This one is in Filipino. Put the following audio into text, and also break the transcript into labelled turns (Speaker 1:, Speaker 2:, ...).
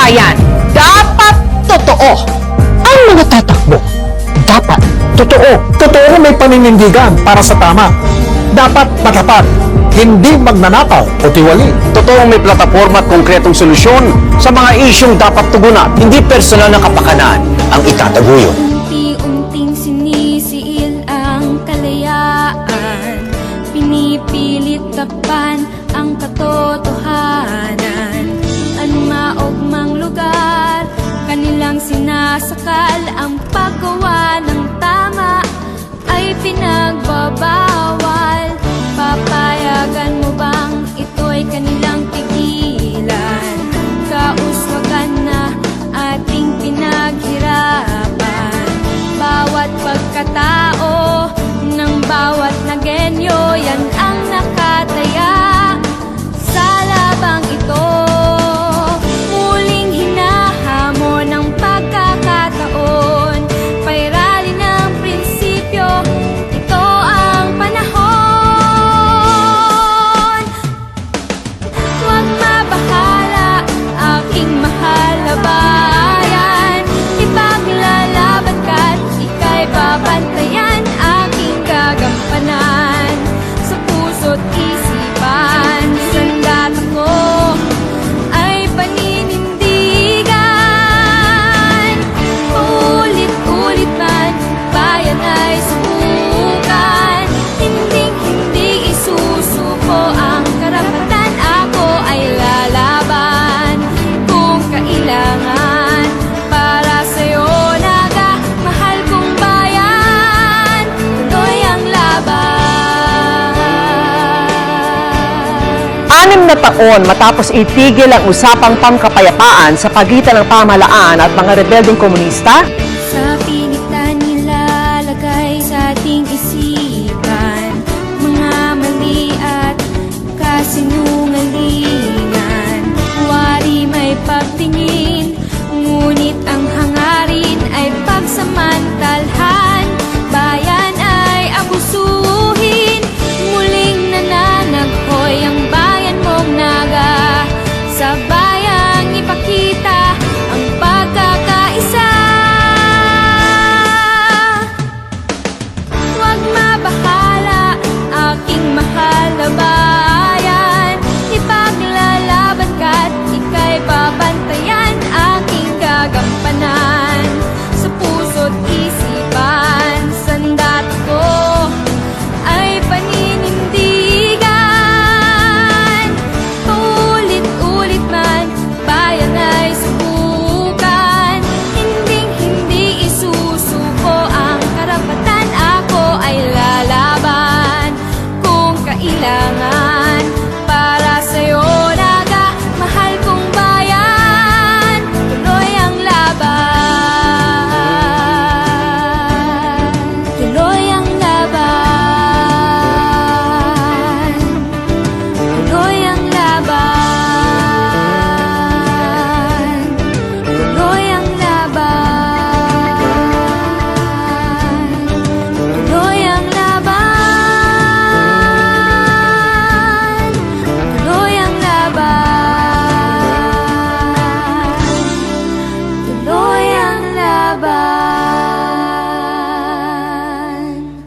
Speaker 1: bayan, dapat totoo.
Speaker 2: Ang mga tatakbo, dapat totoo. Totoo na may paninindigan para sa tama. Dapat matapat, hindi magnanakaw o tiwali.
Speaker 3: Totoong may plataforma at konkretong solusyon sa mga isyong dapat tugunan. Hindi personal na kapakanan ang itataguyod.
Speaker 4: Unti-unting sinisiil ang kalayaan, pinipilit takpan ang katotohanan. Anmaogmang lugar, kanilang sinasakal, ang paggawa ng tama ay pinagbabawal. Papayagan mo bang ito'y kanilang pigilan? Kauswagan na ating pinaghirapan. Bawat pagkatao ng bawat na genyo, yan ang nakataya sa labang ito. Muling hinahamon ang pagkakataon, pairali ng prinsipyo, ito ang panahon. Huwag mabahala, aking mahal na bayan, ipaglalaban ka't ika'y babantayan, aking gagampanan sa puso't isipan. Sandat ako ay paninindigan, paulit-ulit man bayan ay subukan, hinding-hindi isusuko ang karapatan. Ako ay lalaban kung kailangan para sa'yo, naga, mahal kong bayan. Tuloy ang laban.
Speaker 1: 6 na taon matapos itigil ang usapang pangkapayapaan sa pagitan ng pamahalaan at mga rebeldeng komunista,
Speaker 4: Sa